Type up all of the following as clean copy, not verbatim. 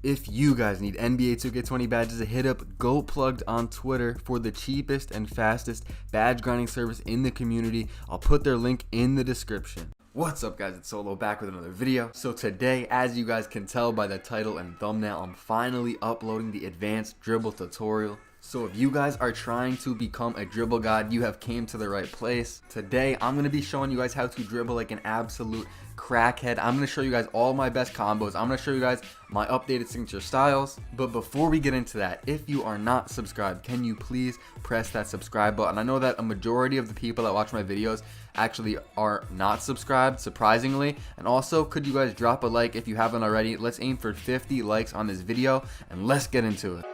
If you guys need NBA 2K20 badges, hit up GoPlugged on Twitter for the cheapest and fastest badge grinding service in the community. I'll put their link in the description. What's up guys, it's Solo back with another video. So today, as you guys can tell by the title and thumbnail, I'm finally uploading the advanced dribble tutorial. So if you guys are trying to become a dribble god, you have came to the right place. Today, I'm going to be showing you guys how to dribble like an absolute crackhead. I'm going to show you guys all my best combos. I'm going to show you guys my updated signature styles. But before we get into that, if you are not subscribed, can you please press that subscribe button? I know that a majority of the people that watch my videos actually are not subscribed, surprisingly. And also, could you guys drop a like if you haven't already? Let's aim for 50 likes on this video and let's get into it.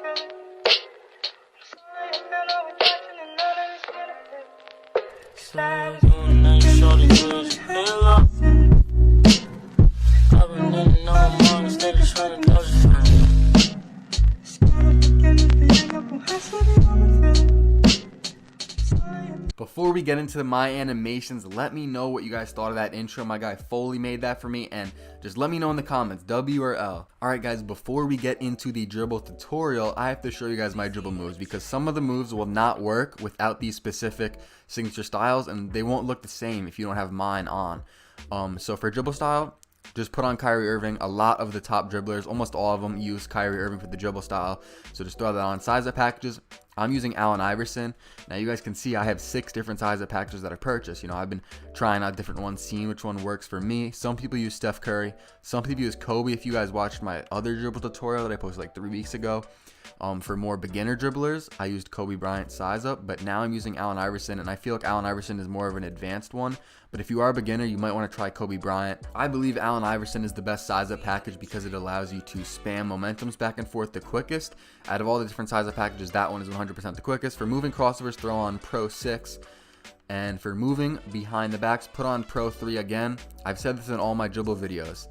Before we get into my animations, let me know what you guys thought of that intro. My guy Foley made that for me, and just let me know in the comments, W or L. Alright guys, before we get into the dribble tutorial, I have to show you guys my dribble moves, because some of the moves will not work without these specific signature styles, and they won't look the same if you don't have mine on. So for dribble style, just put on Kyrie Irving. A lot of the top dribblers, almost all of them, use Kyrie Irving for the dribble style. So just throw that on. Size up packages, I'm using Allen Iverson. Now you guys can see I have 6 different size up packages that I purchased. You know, I've been trying out different ones, seeing which one works for me. Some people use Steph Curry. Some people use Kobe. If you guys watched my other dribble tutorial that I posted like 3 weeks ago, for more beginner dribblers, I used Kobe Bryant size up, but now I'm using Allen Iverson, and I feel like Allen Iverson is more of an advanced one. But if you are a beginner, you might want to try Kobe Bryant. I believe Allen Iverson is the best size up package because it allows you to spam momentums back and forth the quickest. Out of all the different size up packages, that one is 100% the quickest. For moving crossovers, throw on Pro 6. And for moving behind the backs, put on Pro 3 again. I've said this in all my dribble videos.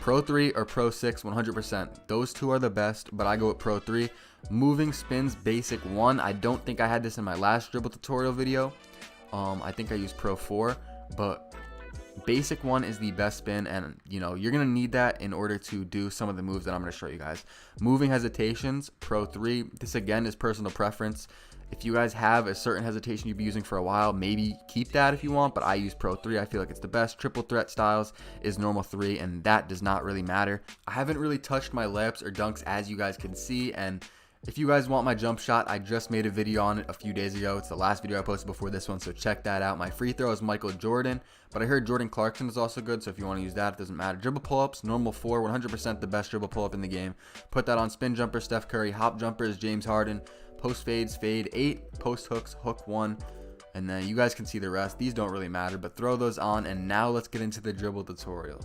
Pro 3 or Pro 6, 100%. Those two are the best, but I go with Pro 3. Moving spins basic 1. I don't think I had this in my last dribble tutorial video. I think I used Pro 4, but basic 1 is the best spin, and you know, you're going to need that in order to do some of the moves that I'm going to show you guys. Moving hesitations, Pro 3. This again is personal preference. If you guys have a certain hesitation you've been using for a while, maybe keep that if you want, but I use Pro 3. I feel like it's the best. Triple threat styles is normal 3, and that does not really matter. I haven't really touched my layups or dunks, as you guys can see, and if you guys want my jump shot, I just made a video on it a few days ago. It's the last video I posted before this one, so check that out. My free throw is Michael Jordan, but I heard Jordan Clarkson is also good, so if you want to use that, it doesn't matter. Dribble pull-ups, normal 4, 100% the best dribble pull-up in the game. Put that on. Spin jumper, Steph Curry. Hop jumper is James Harden. Post fades, fade 8. Post hooks, hook 1. And then you guys can see the rest. These don't really matter, but throw those on. And now let's get into the dribble tutorial.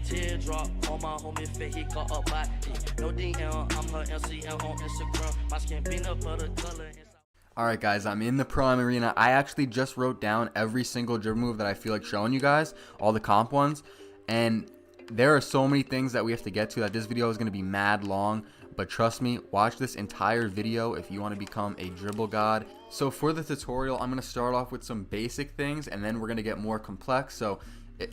Teardrop on my homie fit, he got up back. No DM, I'm her LCL on Instagram. My skin peanut butter color. Alright guys, I'm in the Prime Arena. I actually just wrote down every single dribble move that I feel like showing you guys, all the comp ones. And there are so many things that we have to get to that this video is going to be mad long. But trust me, watch this entire video if you want to become a dribble god. So for the tutorial, I'm going to start off with some basic things, and then we're going to get more complex. So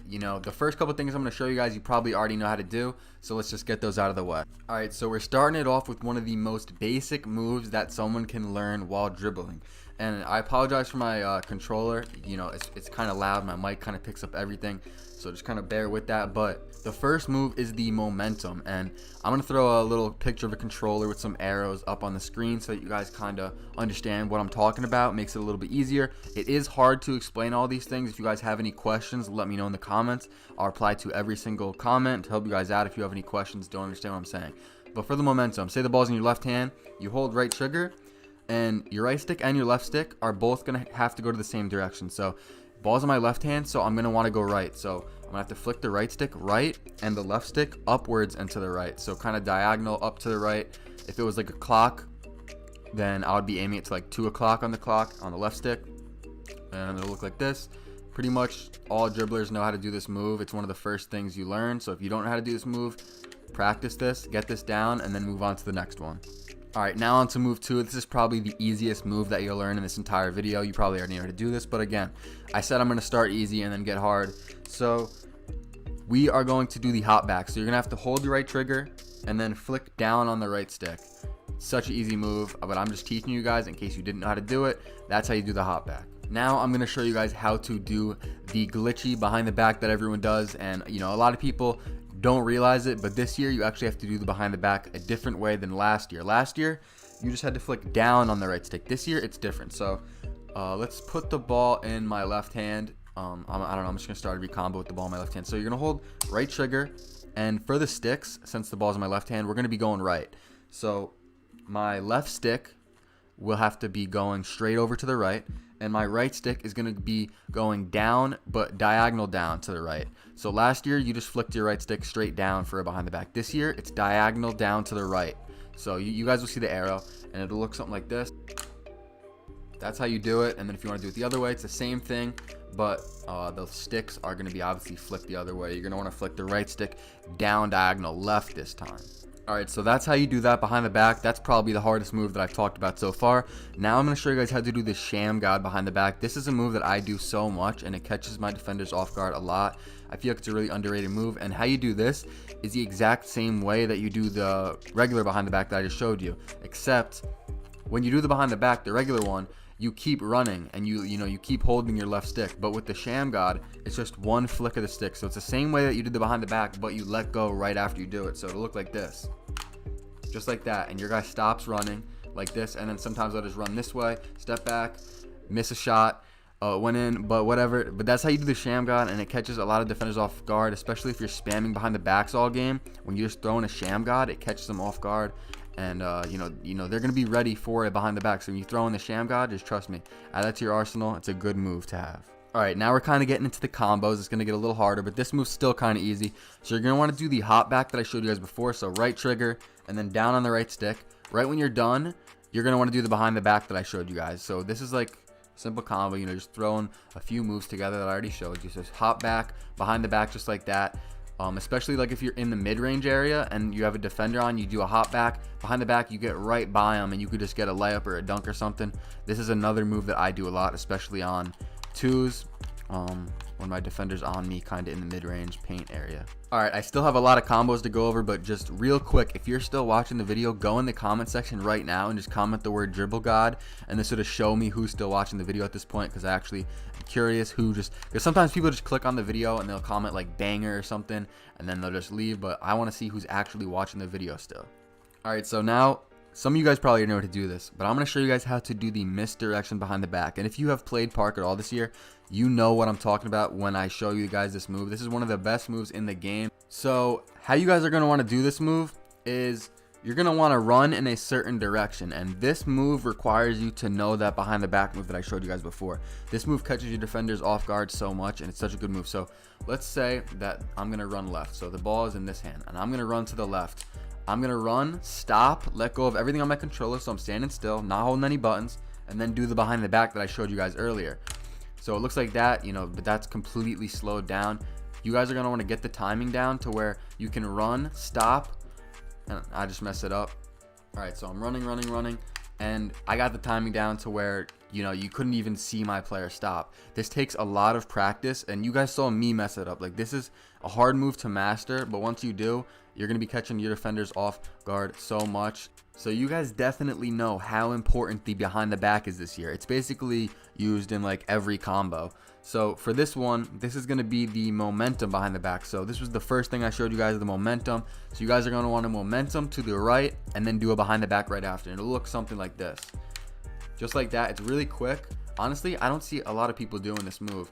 you know, the first couple things I'm going to show you guys, you probably already know how to do, so let's just get those out of the way. Alright, so we're starting it off with one of the most basic moves that someone can learn while dribbling. And I apologize for my controller, you know, it's kind of loud, my mic kind of picks up everything, so just kind of bear with that. But the first move is the momentum, and I'm going to throw a little picture of a controller with some arrows up on the screen so that you guys kind of understand what I'm talking about. Makes it a little bit easier. It is hard to explain all these things. If you guys have any questions, let me know in the comments. I'll reply to every single comment to help you guys out if you have any questions, don't understand what I'm saying. But for the momentum, say the ball's in your left hand, you hold right trigger, and your right stick and your left stick are both going to have to go to the same direction. So ball's in my left hand, so I'm going to want to go right. So I'm going to have to flick the right stick right and the left stick upwards and to the right. So kind of diagonal up to the right. If it was like a clock, then I would be aiming it to like 2 o'clock on the clock on the left stick. And it'll look like this. Pretty much all dribblers know how to do this move. It's one of the first things you learn. So if you don't know how to do this move, practice this, get this down, and then move on to the next one. Alright, now on to move 2. This is probably the easiest move that you'll learn in this entire video. You probably already know how to do this, but again, I said I'm going to start easy and then get hard. So we are going to do the hop back. So you're gonna have to hold the right trigger and then flick down on the right stick. Such an easy move, but I'm just teaching you guys in case you didn't know how to do it. That's how you do the hop back. Now I'm gonna show you guys how to do the glitchy behind the back that everyone does, and you know, a lot of people don't realize it, but this year you actually have to do the behind the back a different way than last year. Last year you just had to flick down on the right stick. This year it's different. So let's put the ball in my left hand. I don't know, I'm just gonna start every combo with the ball in my left hand. So you're gonna hold right trigger, and for the sticks, since the ball's in my left hand, we're gonna be going right. So my left stick will have to be going straight over to the right, and my right stick is going to be going down, but diagonal down to the right. So last year you just flicked your right stick straight down for a behind the back. This year it's diagonal down to the right. So you guys will see the arrow, and it'll look something like this. That's how you do it. And then if you want to do it the other way, it's the same thing, but the sticks are going to be obviously flipped the other way. You're going to want to flick the right stick down diagonal left this time. Alright, so that's how you do that behind the back. That's probably the hardest move that I've talked about so far. Now I'm going to show you guys how to do the Sham God behind the back. This is a move that I do so much, and it catches my defenders off guard a lot. I feel like it's a really underrated move, and how you do this is the exact same way that you do the regular behind the back that I just showed you, except when you do the behind the back, the regular one, you keep running and you keep holding your left stick. But with the Sham God, it's just one flick of the stick. So it's the same way that you did the behind the back, but you let go right after you do it. So it'll look like this, just like that. And your guy stops running like this, and then sometimes I'll just run this way, step back, miss a shot, went in, but whatever. But that's how you do the Sham God, and it catches a lot of defenders off guard, especially if you're spamming behind the backs all game. When you're just throwing a Sham God, it catches them off guard. And you know they're gonna be ready for it behind the back. So when you throw in the Sham God, just trust me, add that to your arsenal. It's a good move to have. All right, now we're kind of getting into the combos. It's gonna get a little harder, but this move's still kind of easy. So you're gonna want to do the hop back that I showed you guys before. So right trigger and then down on the right stick. Right when you're done, you're gonna want to do the behind the back that I showed you guys. So this is like simple combo, you know, just throwing a few moves together that I already showed you. So just hop back, behind the back, just like that. Especially like if you're in the mid-range area and you have a defender on, you do a hop back, behind the back, you get right by them, and you could just get a layup or a dunk or something. This is another move that I do a lot, especially on twos, when my defender's on me kind of in the mid-range paint area. Alright, I still have a lot of combos to go over, but just real quick, if you're still watching the video, go in the comment section right now and just comment the word Dribble God, and this would show me who's still watching the video at this point, because I actually am curious who just, because sometimes people just click on the video and they'll comment like banger or something, and then they'll just leave, but I want to see who's actually watching the video still. Alright, so now, some of you guys probably know how to do this, but I'm going to show you guys how to do the misdirection behind the back. And if you have played Park at all this year, you know what I'm talking about when I show you guys this move. This is one of the best moves in the game. So how you guys are going to want to do this move is you're going to want to run in a certain direction. And this move requires you to know that behind the back move that I showed you guys before. This move catches your defenders off guard so much, and it's such a good move. So let's say that I'm going to run left. So the ball is in this hand, and I'm going to run to the left. I'm going to run, stop, let go of everything on my controller, so I'm standing still, not holding any buttons, and then do the behind the back that I showed you guys earlier. So it looks like that, you know, but that's completely slowed down. You guys are going to want to get the timing down to where you can run, stop, and I just messed it up. All right, so I'm running, and I got the timing down to where, you know, you couldn't even see my player stop. This takes a lot of practice, and you guys saw me mess it up. Like, this is a hard move to master, but once you do, you're going to be catching your defenders off guard so much. So you guys definitely know how important the behind the back is this year. It's basically used in like every combo. So for this one, this is going to be the momentum behind the back. So this was the first thing I showed you guys, the momentum. So you guys are going to want a momentum to the right and then do a behind the back right after. And it'll look something like this. Just like that. It's really quick. Honestly, I don't see a lot of people doing this move.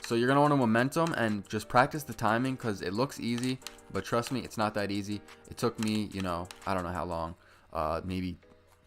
So you're going to want a momentum and just practice the timing because it looks easy, but trust me, it's not that easy. It took me, you know, I don't know how long, maybe,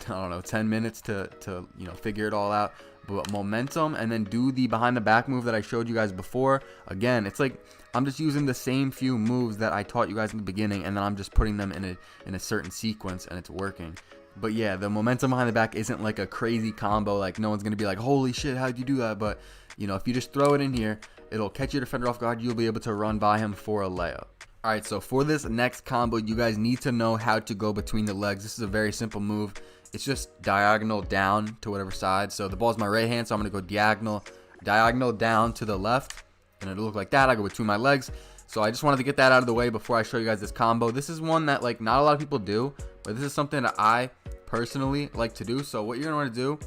I don't know, 10 minutes to you know, figure it all out. But momentum and then do the behind the back move that I showed you guys before. Again, it's like I'm just using the same few moves that I taught you guys in the beginning, and then I'm just putting them in a certain sequence, and it's working. But yeah, the momentum behind the back isn't like a crazy combo. Like, no one's going to be like, holy shit, how'd you do that? But, you know, if you just throw it in here, it'll catch your defender off guard. You'll be able to run by him for a layup. All right, so for this next combo, you guys need to know how to go between the legs. This is a very simple move. It's just diagonal down to whatever side. So the ball's my right hand, so I'm going to go diagonal down to the left. and it'll look like that. I go between my legs. So I just wanted to get that out of the way before I show you guys this combo. This is one that like not a lot of people do, but this is something that I personally like to do. So what you're gonna want to do,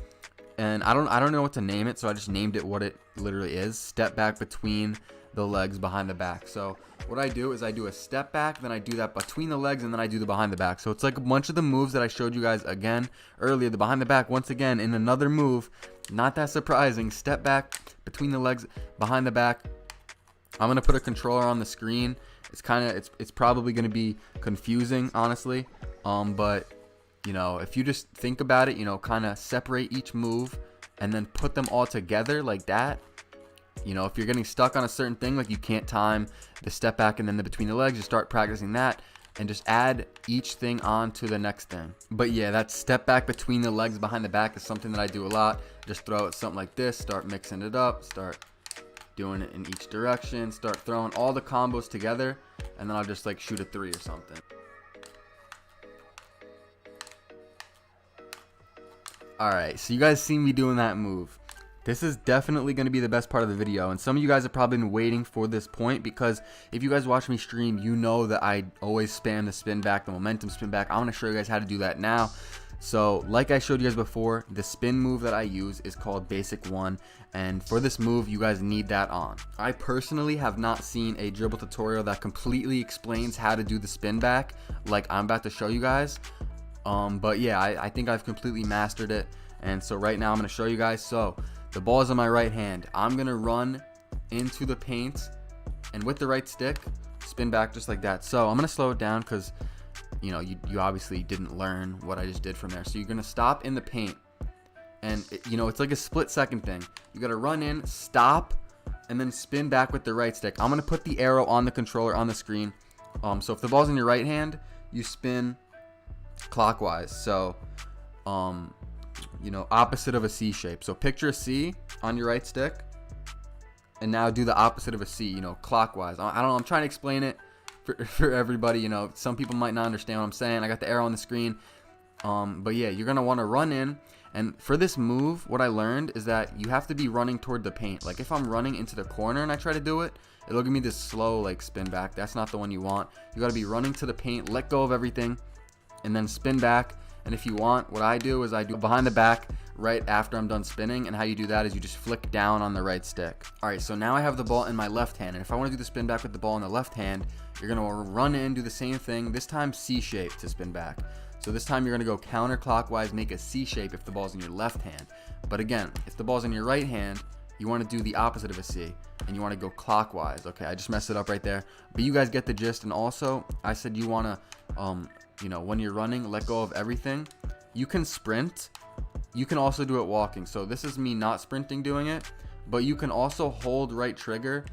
and I don't know what to name it, so I just named it what it literally is: step back between the legs behind the back. So what I do is I do a step back, then I do that between the legs, and then I do the behind the back. So it's like a bunch of the moves that I showed you guys again earlier. The behind the back, once again, in another move, not that surprising. Step back between the legs behind the back. I'm gonna put a controller on the screen. It's probably gonna be confusing, honestly, but you know, if you just think about it, you know, kind of separate each move and then put them all together like that. You know, if you're getting stuck on a certain thing, like you can't time the step back and then the between the legs, you start practicing that and just add each thing on to the next thing. But yeah, that step back between the legs behind the back is something that I do a lot. Just throw it something like this, start mixing it up, start doing it in each direction, start throwing all the combos together, and then I'll just like shoot a 3 or something. Alright, so you guys see me doing that move. This is definitely going to be the best part of the video, and some of you guys have probably been waiting for this point, because if you guys watch me stream, you know that I always spam the spin back, the momentum spin back. I want to show you guys how to do that now. So like I showed you guys before, the spin move that I use is called basic 1, and for this move you guys need that on. I personally have not seen a dribble tutorial that completely explains how to do the spin back like I'm about to show you guys, but yeah, I think I've completely mastered it, and so right now I'm going to show you guys. So the ball is on my right hand, I'm going to run into the paint, and with the right stick spin back just like that. So I'm going to slow it down because you know, you obviously didn't learn what I just did from there. So you're going to stop in the paint, and you know, it's like a split-second thing. You got to run in, stop, and then spin back with the right stick. I'm going to put the arrow on the controller on the screen. So if the ball's in your right hand, you spin clockwise. So, you know, opposite of a C shape. So picture a C on your right stick, and now do the opposite of a C, you know, clockwise. I don't know, I'm trying to explain it for everybody. You know, some people might not understand what I'm saying. I got the arrow on the screen, but yeah, you're gonna want to run in, and for this move what I learned is that you have to be running toward the paint. Like if I'm running into the corner and I try to do it, it'll give me this slow like spin back. That's not the one you want. You got to be running to the paint, let go of everything, and then spin back. And if you want, what I do is I do behind the back right after I'm done spinning, and how you do that is you just flick down on the right stick. Alright, so now I have the ball in my left hand, and if I want to do the spin back with the ball in the left hand, you're going to run in, do the same thing, this time C shape to spin back. So this time you're going to go counterclockwise, make a C shape if the ball's in your left hand. But again, if the ball's in your right hand, you want to do the opposite of a C, and you want to go clockwise. Okay, I just messed it up right there, but you guys get the gist. And also, I said you want to, you know, when you're running, let go of everything. You can sprint. You can also do it walking. So this is me not sprinting doing it, but you can also hold right trigger,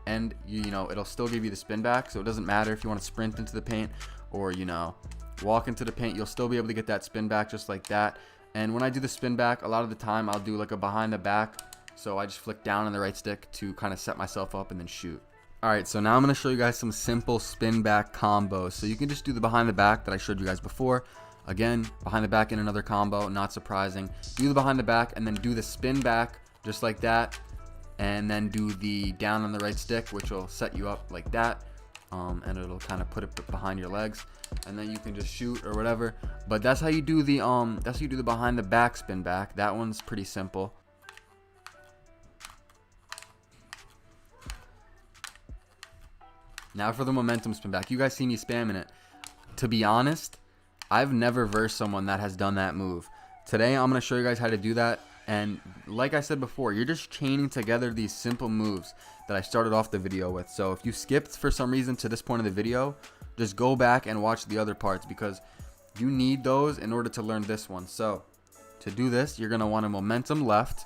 and you know, it'll still give you the spin back. So it doesn't matter if you want to sprint into the paint or, you know, walk into the paint, you'll still be able to get that spin back just like that. And when I do the spin back, a lot of the time I'll do like a behind the back. So I just flick down on the right stick to kind of set myself up and then shoot. Alright, so now I'm going to show you guys some simple spin back combos. So you can just do the behind the back that I showed you guys before. Again, behind the back in another combo, not surprising. Do the behind the back and then do the spin back just like that. And then do the down on the right stick, which will set you up like that. And it'll kind of put it behind your legs. And then you can just shoot or whatever. But that's how you do the behind the back spin back. That one's pretty simple. Now for the momentum spin back. You guys see me spamming it. To be honest, I've never versed someone that has done that move. Today I'm going to show you guys how to do that. And like I said before, you're just chaining together these simple moves that I started off the video with. So if you skipped for some reason to this point of the video, just go back and watch the other parts, because you need those in order to learn this one. So to do this, you're going to want a momentum left,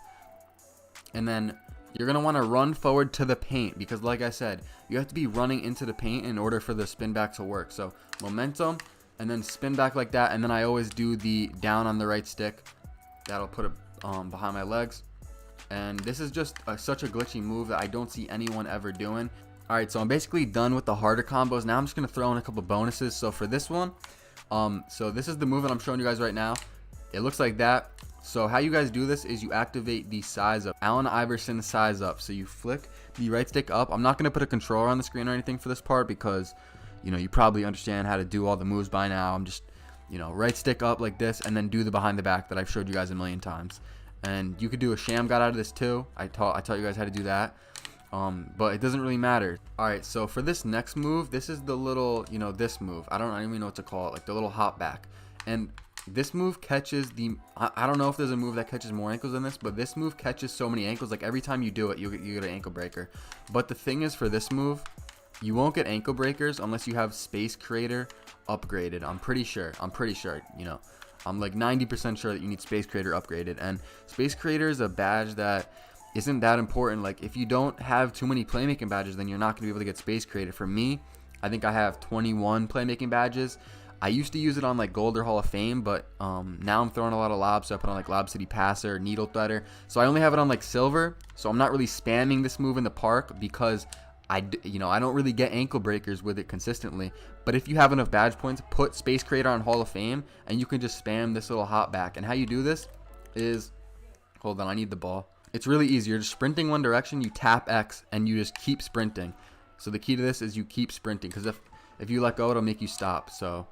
and then you're going to want to run forward to the paint, because like I said, you have to be running into the paint in order for the spin back to work. So momentum, and then spin back like that, and then I always do the down on the right stick. That'll put it behind my legs. And this is just such a glitchy move that I don't see anyone ever doing. Alright, so I'm basically done with the harder combos. Now I'm just going to throw in a couple bonuses. So for this one, so this is the move that I'm showing you guys right now. It looks like that. So how you guys do this is you activate the size up, Allen Iverson size up. So you flick the right stick up. I'm not going to put a controller on the screen or anything for this part because, you know, you probably understand how to do all the moves by now. I'm just, you know, right stick up like this and then do the behind the back that I've showed you guys a million times. And you could do a Sham God out of this too. I taught you guys how to do that. But it doesn't really matter. Alright, so for this next move, this is the little, you know, this move. I don't even know what to call it, like the little Hopback. And this move catches the, I don't know if there's a move that catches more ankles than this, but this move catches so many ankles. Like every time you do it, you get an ankle breaker. But the thing is, for this move, you won't get ankle breakers unless you have Space Creator upgraded. I'm pretty sure, you know. I'm like 90% sure that you need Space Creator upgraded. And Space Creator is a badge that isn't that important. Like if you don't have too many playmaking badges, then you're not going to be able to get Space Creator. For me, I think I have 21 playmaking badges. I used to use it on like Gold or Hall of Fame, but now I'm throwing a lot of lobs, so I put on like Lob City Passer, Needle Threader. So I only have it on like Silver, so I'm not really spamming this move in the park because I don't really get ankle breakers with it consistently. But if you have enough badge points, put Space Creator on Hall of Fame, and you can just spam this little Hopback. And how you do this is, hold on, I need the ball. It's really easy. You're just sprinting one direction, you tap X, and you just keep sprinting. So the key to this is you keep sprinting, because if you let go, it'll make you stop. So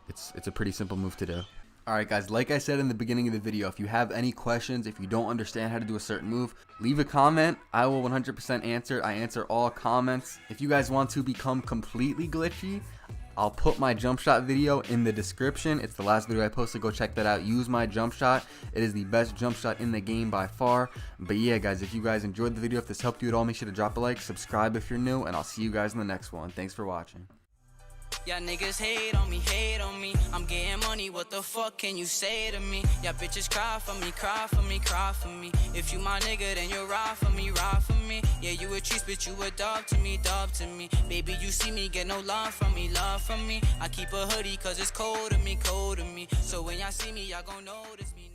it's a pretty simple move to do. Alright guys, like I said in the beginning of the video, if you have any questions, if you don't understand how to do a certain move, leave a comment. I will 100% answer. I answer all comments. If you guys want to become completely glitchy, I'll put my jump shot video in the description. It's the last video I posted. Go check that out. Use my jump shot. It is the best jump shot in the game by far. But yeah guys, if you guys enjoyed the video, if this helped you at all, make sure to drop a like, subscribe if you're new, and I'll see you guys in the next one. Thanks for watching. Y'all niggas hate on me, hate on me. I'm getting money, what the fuck can you say to me? Y'all bitches cry for me, cry for me, cry for me. If you my nigga, then you ride for me, ride for me. Yeah, you a cheese, but you a dog to me, dog to me. Baby, you see me, get no love from me, love from me. I keep a hoodie, cause it's cold to me, cold to me. So when y'all see me, y'all gon' notice me,